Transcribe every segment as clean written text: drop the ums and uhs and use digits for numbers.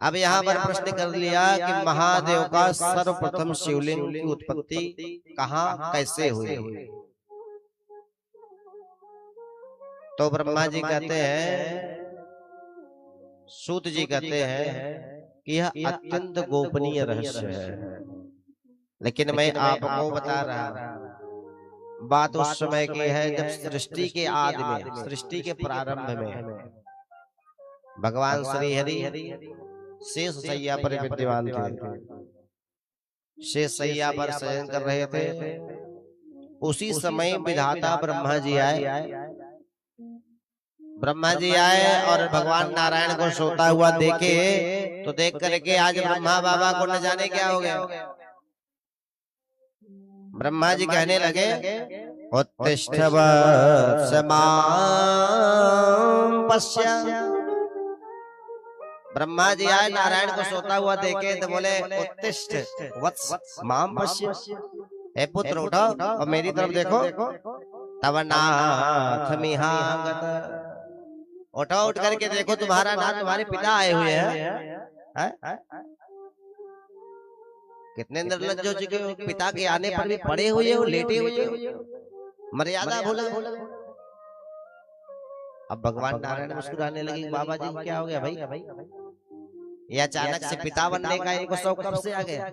अब यहाँ पर प्रश्न कर लिया कि महादेव का सर्वप्रथम शिवलिंग की उत्पत्ति कहाँ कैसे हुई। तो ब्रह्मा जी कहते हैं, सूत जी कहते हैं कि यह अत्यंत गोपनीय रहस्य है, लेकिन मैं आपको बता रहा हूं। बात उस समय की है जब सृष्टि के आदि में, सृष्टि के प्रारंभ में भगवान श्री हरि शेष सैया पर विद्यमान थे। शेष सैया पर शयन कर रहे थे। उसी समय विधाता ब्रह्मा जी आए। ब्रह्मा जी आए और भगवान नारायण को सोता हुआ देखे, तो देख करके आज ब्रह्मा बाबा को न जाने क्या हो गया। ब्रह्मा जी कहने लगे, उत्तिष्ठ वत्समां पश्य। ब्रह्मा जी आए, नारायण को सोता हुआ देखे तो बोले, उत्तिष्ठ वत्स मां पश्य, हे पुत्र उठो और मेरी तरफ देखो। तव नाथ मिहागत, उठो उठ करके देखो तुम्हारा नाथ, तुम्हारे पिता आए हुए हैं। कितने निर्लज्ज हो चुके हो, पिता के आने पर भी पड़े हुए हो, लेटे हुए हो, मर्यादा भूल गए। अब भगवान नारायण मुस्कुराने लगे, बाबा जी क्या हो गया भाई, ये अचानक से पिता बनने का इनको शौक कब से आ गया।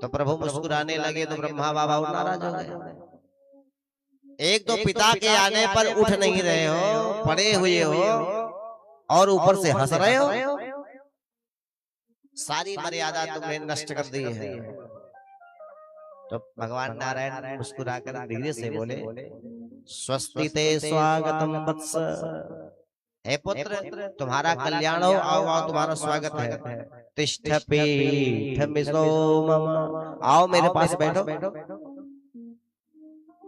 तो प्रभु मुस्कुराने लगे तो ब्रह्मा बाबा नाराज हो गए। एक तो पिता के आने पर उठ नहीं रहे हो, पड़े हुए हो, और ऊपर से हंस रहे हो। सारी मर्यादा तुमने नष्ट कर दी है। तो भगवान नारायण मुस्कुराकर धीरे से बोले, स्वस्ति ते स्वागतम वत्स, हे पुत्र तुम्हारा कल्याण हो, आओ आओ तुम्हारा स्वागत है। तिष्ठ पीठमिसो मम, आओ मेरे पास बैठो।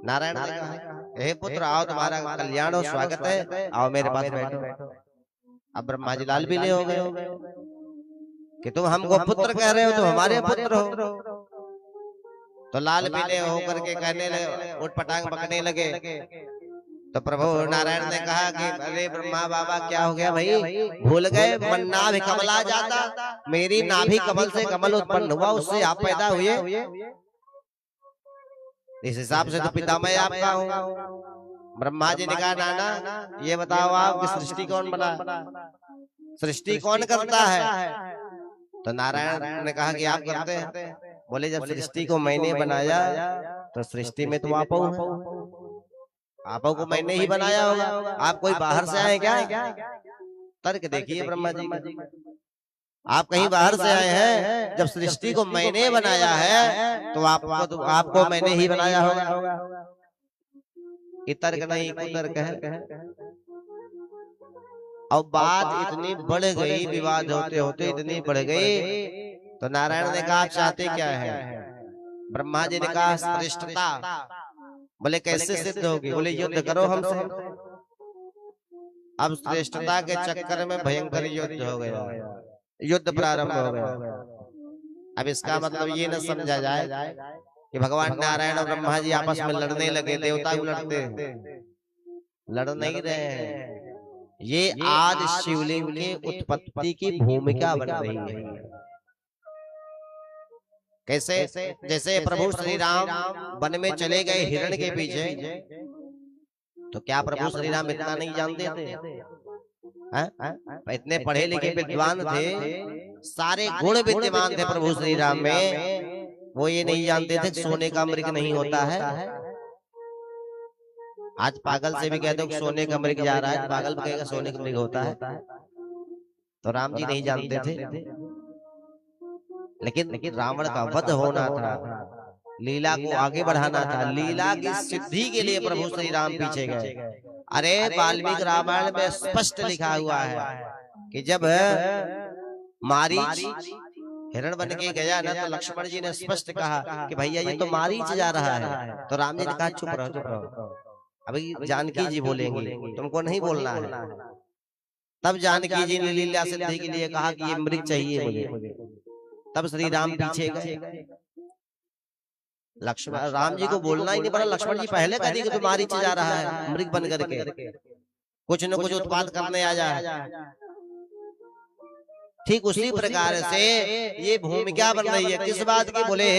नारायण ने कहा, हे पुत्र आओ तुम्हारा कल्याण हो, स्वागत है, आओ मेरे पास बैठो। अब ब्रह्मा जी लाल पीले हो गए कि तुम हमको पुत्र कह रहे हो, तुम हमारे पुत्र हो। तो लाल पीले होकर के कहने लगे, उठ पटांग बकने लगे। तो प्रभु नारायण ने कहा कि अरे ब्रह्मा बाबा क्या हो गया भाई, भूल गए मन नाभि कमला जाता, मेरी नाभि कमल से कमल उत्पन्न हुआ, उससे आप पैदा हुए। इस हिसाब से तो पितामह आपका हूँ। ब्रह्मा जी ने कहा, नाना ये बताओ आप कि सृष्टि कौन बना, सृष्टि कौन करता है। तो नारायण ने कहा कि आप करते हैं। बोले जब सृष्टि को मैंने बनाया तो सृष्टि में तो आप आपो को मैंने ही बनाया होगा, आप कोई बाहर से आए क्या। तर्क देखिए ब्रह्मा जी, आप कहीं बाहर से आए हैं, जब सृष्टि को मैंने बनाया है तो आपको मैंने ही बनाया होगा। ये तर्क नहीं, कुतर्क है। अब बात इतनी बढ़ गई, विवाद होते होते इतनी बढ़ गई, तो नारायण ने कहा आप चाहते क्या है। ब्रह्मा जी ने कहा श्रेष्ठता। बोले कैसे सिद्ध होगी, बोले युद्ध करो हमसे। अब श्रेष्ठता के चक्कर में भयंकर युद्ध हो गया, युद्ध प्रारंभ हो गया। अब इसका मतलब ये न समझा जाए कि भगवान नारायण और ब्रह्मा जी आपस में लड़ने लगे, देवता भी लड़ते, लड़ नहीं रहे हैं। ये आज शिवलिंग के उत्पत्ति की भूमिका बन रही है। कैसे, जैसे प्रभु श्री राम वन में चले गए हिरण के पीछे, तो क्या प्रभु श्री राम इतना नहीं जानते थे। इतने पढ़े लिखे विद्वान थे, सारे गुण विद्यमान थे प्रभु श्री राम में, वो ये नहीं जानते थे सोने का मृग नहीं होता है। आज पागल से भी कहते हो सोने का मृग जा रहा है, पागल भी कहेगा सोने का मृग होता है। तो राम जी नहीं जानते थे, लेकिन रावण का वध होना था, लीला को आगे बढ़ाना था। लीला की सिद्धि के लिए प्रभु श्री राम पीछे गए। अरे वाल्मीकि रामायण में स्पष्ट लिखा हुआ है कि जब मारीच हिरण बन के गया ना, तो लक्ष्मण जी ने स्पष्ट कहा कि भैया ये तो मारीच जा रहा है। तो राम जी ने कहा चुप रहो चुप रहो, अभी जानकी जी बोलेंगी, तुमको नहीं बोलना है। तब जानकी जी ने लीला सिद्धि के लिए कहा कि ये मृग चाहिए मुझे। तब श्री राम पीछे गए। लक्ष्मण राम जी को बोलना ही नहीं पड़ा, लक्ष्मण जी पहले कह दी कि मारीच जा रहा है मृग बन करके, कुछ न कुछ उत्पाद करने आ जाए। ठीक उसी प्रकार से ये भूमिका बन रही है किस बात की? बोले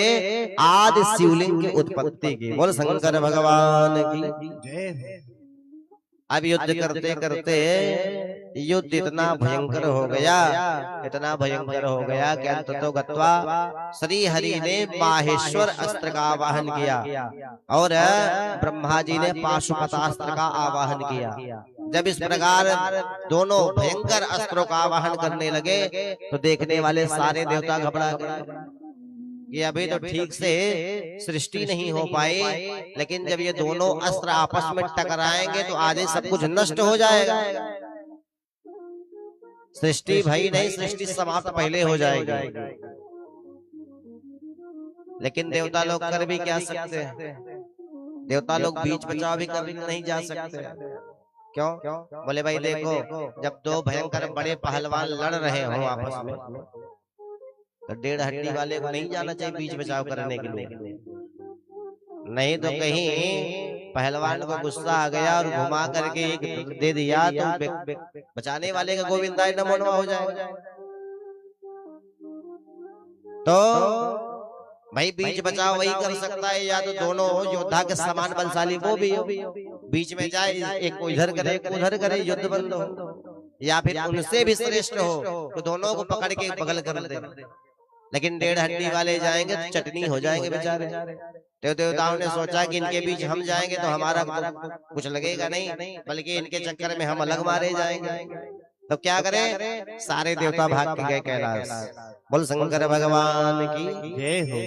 आदि शिवलिंग की उत्पत्ति की। बोल शंकर भगवान की जय। अब युद्ध करते करते युद्ध इतना भयंकर हो गया, इतना भयंकर हो गया कि अंततो गत्वा श्री हरि ने माहेश्वर अस्त्र का आवाहन किया और ब्रह्मा जी ने पाशुपतास्त्र का आवाहन किया। जब इस प्रकार दोनों भयंकर अस्त्रों का आवाहन करने लगे तो देखने वाले सारे देवता घबरा गए। ये अभी तो ठीक से सृष्टि नहीं हो पाई, लेकिन जब ये दोनों अस्त्र आपस में टकराएंगे तो आज ही सब कुछ नष्ट हो जाएगा। सृष्टि भाई नहीं, सृष्टि समाप्त पहले हो जाएगी। लेकिन देवता लोग कर भी क्या सकते हैं? देवता लोग बीच बचाव भी कर नहीं जा सकते। क्यों? बोले भाई देखो, जब दो भयंकर बड़े पहलवान लड़ रहे हो आपस में तो 1.5 हड्डी वाले को नहीं जाना चाहिए बीच बचाव करने के लिए। नहीं तो कहीं पहलवान को गुस्सा आ गया और घुमा करके एक दे दिया तो बचाने वाले का गोविंदाय नमो नमः हो जाएगा। तो भाई बीच बचाव वही कर सकता है, या तो दोनों योद्धा के समान बलशाली वो भी बीच में जाए, एक को इधर करे एक उधर करे, युद्ध बंद हो, या फिर उनसे भी श्रेष्ठ हो तो दोनों को पकड़ के बगल कर दे। लेकिन 1.5 हड्डी वाले जाएंगे तो चटनी हो जाएंगे बेचारे। तो देवताओं ने सोचा कि इनके बीच हम जाएंगे तो हमारा कुछ लगेगा नहीं, बल्कि इनके चक्कर में हम अलग मारे जाएंगे। तो क्या करें? सारे देवता भाग के गए कैलाश। बोल शंकर भगवान की जय हो।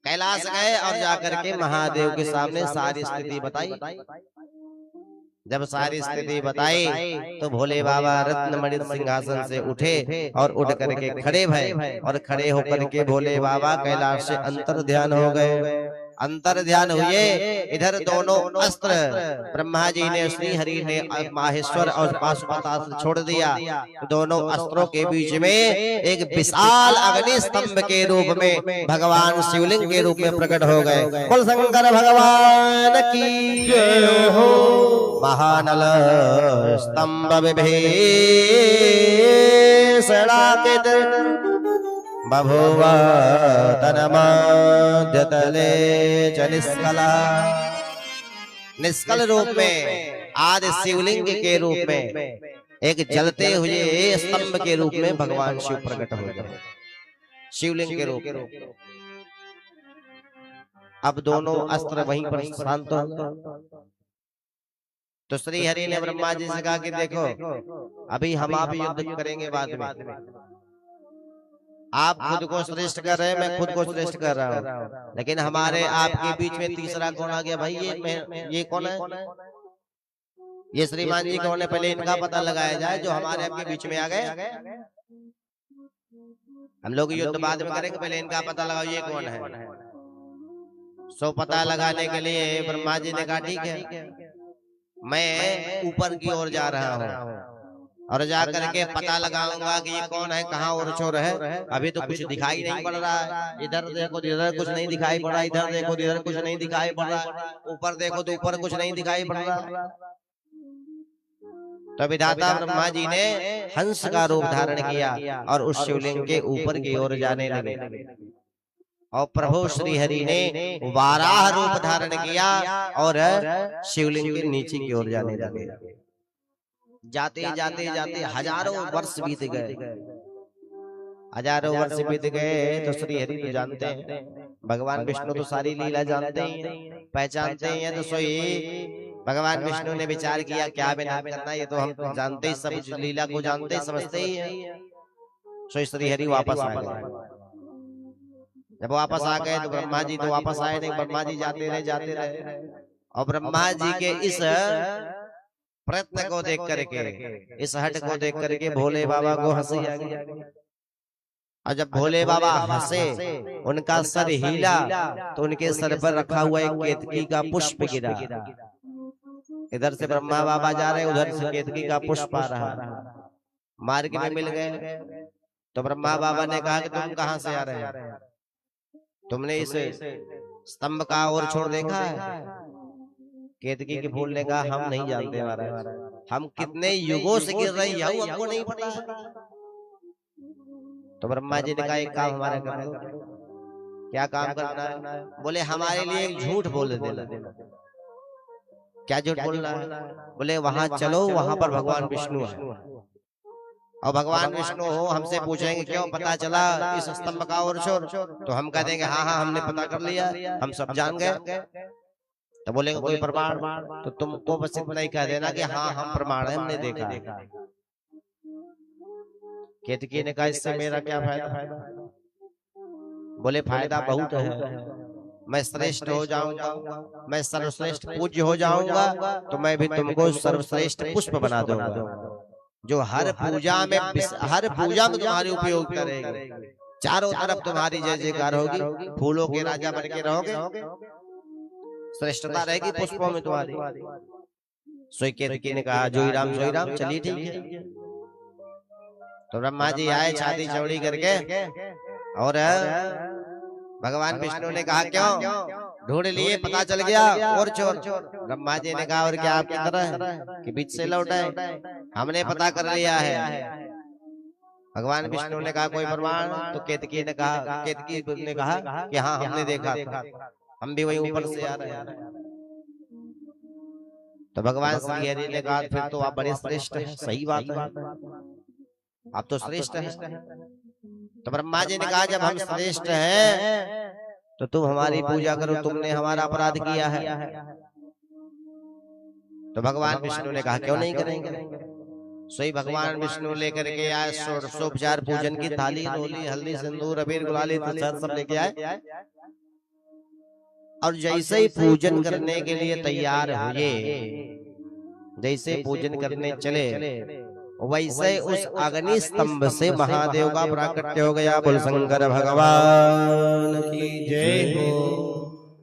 कैलाश गए और जाकर के महादेव के सामने सारी स्थिति बताई। जब सारी स्थिति बताई तो भोले बाबा रत्नमणि सिंहासन से उठे और उठ करके खड़े भये और खड़े होकर के भोले बाबा कैलाश से अंतर ध्यान हो गए। अंतर ध्यान हुए, इधर दोनों अस्त्र ब्रह्मा जी ने, श्री हरि ने माहेश्वर और पाशुपतास्त्र छोड़ दिया। दोनों अस्त्रों के बीच में एक विशाल अग्नि स्तंभ के रूप में भगवान शिवलिंग के रूप में प्रकट हो गए। बोल शंकर भगवान की जय हो। महानल स्तंभ विभीषणाकृत बभूव तन्मध्यतले च निष्कला। निष्कल रूप में आदि शिवलिंग के रूप में एक जलते हुए स्तंभ के रूप में भगवान शिव प्रकट हो गए, शिवलिंग के रूप में। अब दोनों अस्त्र वहीं पर शांत हो। तो श्री हरि ने ब्रह्मा जी से कहा कि देखो, अभी हम आप युद्ध करेंगे बाद में। आप खुद को श्रेष्ठ कर रहे हैं, मैं खुद को श्रेष्ठ कर रहा हूँ, लेकिन हमारे आपके बीच में तीसरा कौन आ गया? भाई ये कौन है? ये श्रीमान जी कौन है? पहले इनका पता लगाया जाए जो हमारे आपके बीच में आ गए। हम लोग युद्ध बाद में करेंगे, पहले इनका पता लगाओ ये कौन है। सो पता लगाने के लिए ब्रह्मा जी ने कहा ठीक है, मैं ऊपर की ओर जा रहा हूँ और जाकर के पता लगाऊंगा कि ये कौन है, कहाँ और चोर है। अभी तो कुछ दिखाई नहीं पड़ रहा है, इधर देखो इधर कुछ नहीं दिखाई पड़ रहा, इधर देखो इधर कुछ नहीं दिखाई पड़ रहा, ऊपर देखो तो ऊपर कुछ नहीं दिखाई पड़ रहा। तो विधाता ब्रह्मा जी ने हंस का रूप धारण किया और उस शिवलिंग के ऊपर की ओर जाने लगे। और प्रभु श्री हरि ने वाराह रूप धारण किया और शिवलिंग के नीचे की ओर जाने लगे। जाते जाते जाते हजारों वर्ष बीत गए। हजारों वर्ष बीत गए तो श्री हरि तो जानते हैं, भगवान विष्णु तो सारी लीला जानते हैं, पहचानते हैं। तो सोई भगवान विष्णु ने विचार किया क्या विनाश करना, ये तो हम जानते ही, सब लीला को जानते समझते ही हैं। सोई श्री हरि वापस आ गए। जब वापस आ गए तो ब्रह्मा जी तो वापस आए नहीं, ब्रह्मा जी जाते रहे। और ब्रह्मा जी के इस प्रयत्न को देख करके, इस हट को देख करके भोले बाबा को हंसी आ गई। और जब भोले बाबा हंसे, उनका सर हिला तो उनके सर पर रखा हुआ एक केतकी का पुष्प गिरा। इधर से ब्रह्मा बाबा जा रहे, उधर से केतकी का पुष्प आ रहा। मार्ग में मिल गए तो ब्रह्मा बाबा ने कहा कि तुम कहाँ से आ रहे हैं? तुमने इस स्तंभ का और छोड़ देखा है? केतकी के फूल ने कहा हम नहीं जानते महाराज, हम कितने युगों से गिर रहे हैं हमको नहीं पता। तो ब्रह्मा जी ने कहा एक काम हमारा कर दो। क्या काम करना है? बोले हमारे लिए एक झूठ बोल देना। क्या झूठ बोलना है? बोले वहां चलो, वहां पर भगवान विष्णु है और भगवान विष्णु हो, हमसे पूछेंगे क्यों पता चला इस स्तंभ का और शोर, तो हम कह देंगे हाँ हाँ हमने पता कर लिया, हम सब जान गए। तो बोलेंगे कोई प्रमाण? तो तुमको बस इतना ही कह देना कि हाँ हम प्रमाण है, हमने देखा। केतकी ने कहा इससे मेरा क्या फायदा? बोले फायदा बहुत है, मैं श्रेष्ठ हो जाऊंगा, मैं सर्वश्रेष्ठ पूज्य हो जाऊंगा, तो मैं भी तुमको सर्वश्रेष्ठ पुष्प बना दूंगा, जो हर पूजा में तुम्हारे उपयोग करेंगे। चारों तरफ तुम्हारी जय जयकार होगी, फूलों के राजा बन के रहोगे, श्रेष्ठता रहेगी पुष्पों में तुम्हारी। सोई केतकी ने कहा जोई राम चलिए ठीक है। तो ब्रह्मा जी आए छाती चौड़ी करके और भगवान विष्णु ने कहा क्यों ढूंढ लिए, पता चल गया और चोर। ब्रह्मा जी ने कहा और क्या आपकी तरह कि बीच से लौट आए? हमने पता कर लिया है। भगवान विष्णु ने कहा कोई प्रमाण? तो केतकी ने कहा कि हाँ हमने देखा था, हम भी वही ऊपर से आ रहे हैं। तो भगवान श्री हरि ने कहा फिर तो आप बड़े श्रेष्ठ हैं। सही बात है, आप तो श्रेष्ठ हैं। तो ब्रह्मा जी ने कहा जब हम श्रेष्ठ हैं तो तुम हमारी पूजा करो, तुमने हमारा अपराध किया है। तो भगवान विष्णु ने कहा क्यों नहीं करेंगे। सोई भगवान विष्णु लेकर के आए षोडशोपचार पूजन की थाली, रोली, हल्दी, सिंदूर, अबीर, गुलाली, सब लेके आए और जैसे ही पूजन करने के लिए तैयार हुए, जैसे पूजन करने चले वैसे उस अग्नि स्तंभ से महादेव का प्राकट्य हो गया। बोल शंकर भगवान की जय हो।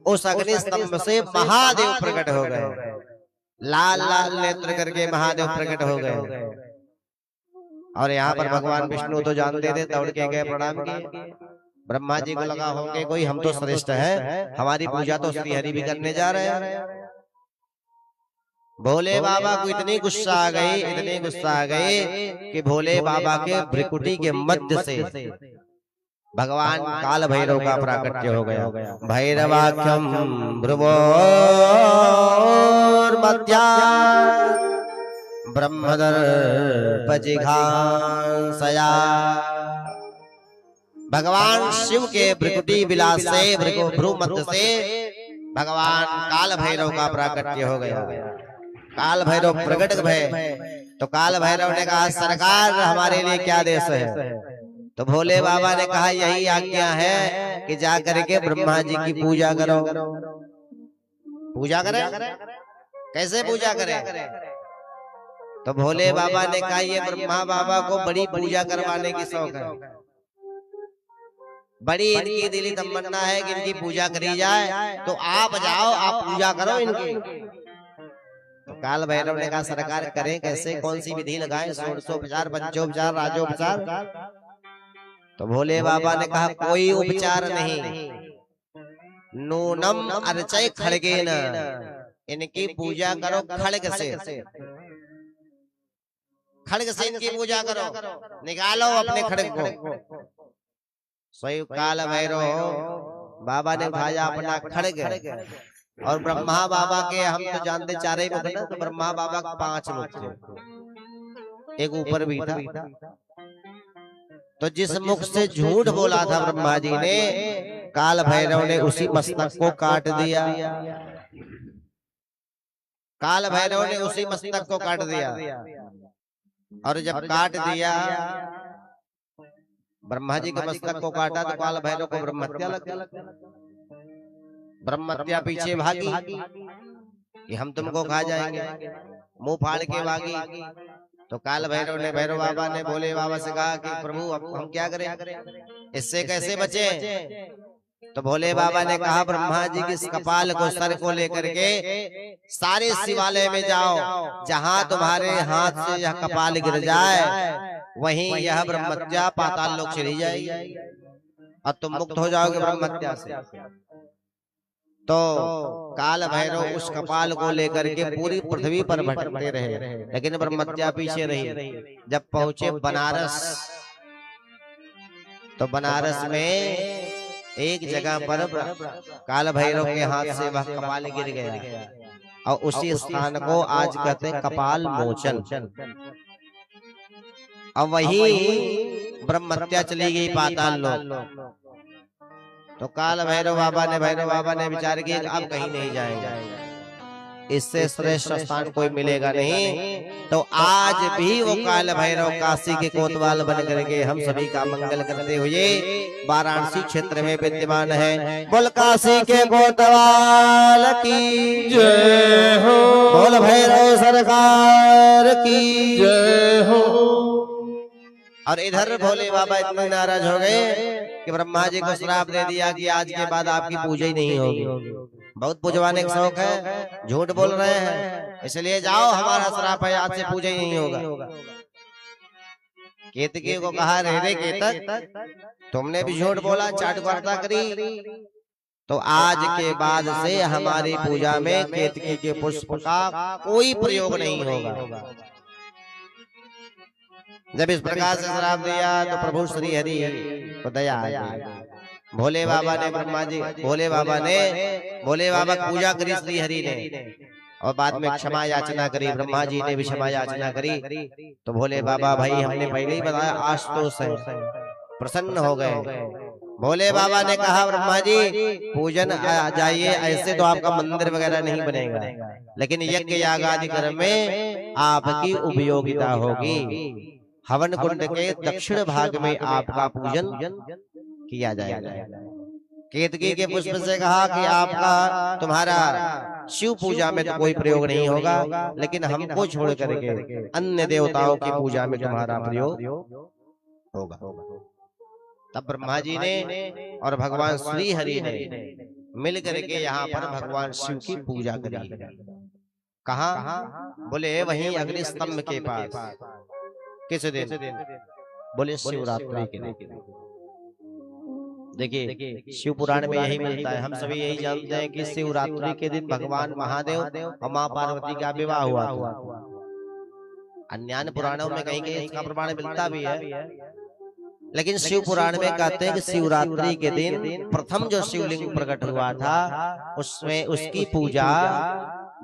उस अग्नि स्तंभ से महादेव प्रकट हो गए, लाल लाल नेत्र करके महादेव प्रकट हो गए। और यहाँ पर भगवान विष्णु तो जानते थे, दौड़ के गए, प्रणाम किए। ब्रह्मा जी को लगा होंगे कोई हम तो श्रेष्ठ है, हमारी पूजा तो श्री हरि भी करने जा रहे हैं। भोले बाबा को इतनी गुस्सा आ गई कि भोले बाबा के भ्रिकुटी के मध्य से भगवान काल भैरव का प्राकट्य हो गया। भैरवाख्यम भ्रुवोर्मध्या ब्रह्मदर्पजिघांसया। भगवान शिव के भ्रिकुटी विलास से, भ्रू मध्य से भगवान काल भैरव का प्राकट्य हो गया। काल भैरव प्रकट भय। तो काल भैरव ने कहा सरकार हमारे लिए क्या देश है? तो भोले बाबा ने कहा यही आज्ञा है कि जा करके ब्रह्मा जी की पूजा करो। पूजा करें? कैसे पूजा करें? तो भोले बाबा ने कहा ये ब्रह्मा बाबा को बड़ी पूजा करवाने की शौक है, बड़ी इनकी दिली तमन्ना है कि इनकी पूजा करी जाए, तो आप जाओ, आप पूजा करो इनकी। तो काल भैरव ने कहा सरकार करें कैसे, कौन सी विधि लगाएं, षोडशोपचार, पंचोपचार, राजोपचार? तो भोले बाबा ने कहा कोई उपचार नहीं, नूनम अर्चय खड़गेन, इनकी पूजा करो खड़ग से। खड़ग से इनकी पूजा करो, निकालो अपने खड़ग को। स्वयं काल भैरव बाबा ने उठाया अपना खड़ग और ब्रह्मा बाबा के हम तो जानते चारे मुख ना, तो ब्रह्मा बाबा के 5 मुख थे, एक ऊपर भी था। तो जिस मुख से झूठ बोला था ब्रह्मा जी ने, काल भैरव ने उसी मस्तक को काट दिया। काल भैरव ने उसी मस्तक को काट दिया। और जब काट दिया, ब्रह्मा जी के मस्तक को काटा तो काल भैरव को ब्रह्महत्या लग गई। ब्रह्महत्या पीछे भागी कि हम तुमको खा जाएंगे, मुंह फाड़ के भागी। तो काल भैरव ने, भैरव बाबा ने भोले बाबा से कहा कि प्रभु अब हम क्या करें, इससे कैसे बचे? तो भोले बाबा ने कहा ब्रह्मा जी के कपाल को, सर को लेकर के सारे शिवालय में जाओ, जहां तुम्हारे हाथ से यह कपाल गिर जाए वहीं यह ब्रह्महत्या पाताल लोक चली जाएगी और तुम मुक्त हो जाओगे ब्रह्महत्या से। तो काल भैरव उस कपाल को लेकर के पूरी पृथ्वी पर भटकते रहे, लेकिन ब्रह्महत्या पीछे रही। जब पहुंचे बनारस, तो बनारस में एक जगह पर काल भैरव के हाथ से वह कपाल गिर गया और उसी स्थान को आज कहते हैं कपाल मोचन। अब वही ब्रह्महत्या चली गई पाताल लोक। तो काल भैरव बाबा ने विचार किया अब कहीं नहीं जाएंगे, इससे श्रेष्ठ स्थान कोई मिलेगा नहीं। तो आज भी वो काल भैरव काशी के कोतवाल बन करके हम सभी का मंगल करते हुए वाराणसी क्षेत्र में विद्यमान है। बोल काशी के कोतवाल की जय हो, बोल भैरव सरकार की जय हो। और इधर भोले बाबा इतने नाराज हो गए कि ब्रह्मा जी को श्राप दे दिया कि आज के बाद आपकी पूजा ही नहीं होगी। बहुत पूजवाने का शौक है, झूठ बोल रहे हैं, इसलिए जाओ हमारा श्राप है, आज से पूजा ही नहीं होगा। केतकी को कहा रे केतक तुमने भी झूठ बोला, चाटुकारिता करी, तो आज के बाद से हमारी पूजा में केतकी के पुष्प का कोई प्रयोग नहीं होगा। जब इस प्रकार से श्राप दिया तो प्रभु श्री हरि को दया आ गई। भोले बाबा ने भोले बाबा पूजा करी श्री हरि ने, और बाद में क्षमा याचना करी, ब्रह्मा जी ने भी क्षमा याचना करी। तो भोले बाबा भाई हमने पहले ही बताया आशुतोष है, प्रसन्न हो गए। भोले बाबा ने कहा ब्रह्मा जी पूजन आ जाइए, ऐसे तो आपका मंदिर वगैरह नहीं बनेगा, लेकिन यज्ञ याग आदि कर्म में आपकी उपयोगिता होगी। हवन कुंड के दक्षिण भाग में आपका पूजन किया जाएगा। केतकी के पुष्प से कहा कि आपका तुम्हारा शिव पूजा में तो कोई प्रयोग नहीं होगा, लेकिन हमको छोड़ करके अन्य देवताओं की पूजा में तुम्हारा प्रयोग होगा। तब ब्रह्मा जी ने और भगवान श्री हरि ने मिल करके यहाँ पर भगवान शिव की पूजा करी। कहाँ? बोले वहीं अग्नि स्तंभ के पास। किस दिन? बोले शिवरात्रि के दिन। देखिए शिव पुराण में यही मिलता है, हम सभी यही जानते हैं कि शिवरात्रि के दिन भगवान महादेव और माँ पार्वती का विवाह हुआ था। अन्य पुराणों में कहीं कहीं इसका प्रमाण मिलता भी है, लेकिन शिव पुराण में कहते हैं कि शिवरात्रि के दिन प्रथम जो शिवलिंग प्रकट हुआ था उसमें उसकी पूजा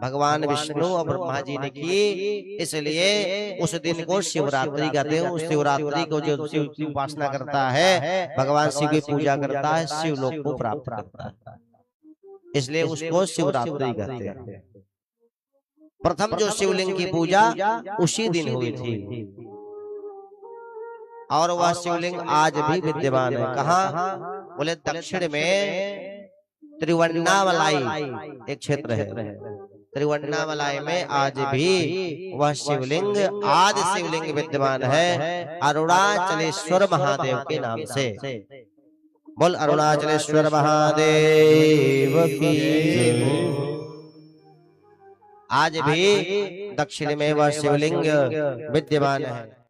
भगवान विष्णु और ब्रह्मा जी ने की, इसलिए उस दिन को शिवरात्रि कहते हैं। उस शिवरात्रि को जो शिव की उपासना करता है, भगवान शिव की पूजा करता है, शिवलोक को प्राप्त करता है, इसलिए उसको शिवरात्रि कहते हैं। प्रथम जो शिवलिंग की पूजा उसी दिन हुई थी, और वह शिवलिंग आज भी विद्यमान है। कहाँ? बोले दक्षिण में त्रिवन्नामलाई एक क्षेत्र है, त्रिवन्नामलाई में आज भी वह शिवलिंग आदि शिवलिंग विद्यमान है, अरुणाचलेश्वर महादेव के नाम से। बोल अरुणाचलेश्वर महादेव की। आज भी दक्षिण में वह शिवलिंग विद्यमान है।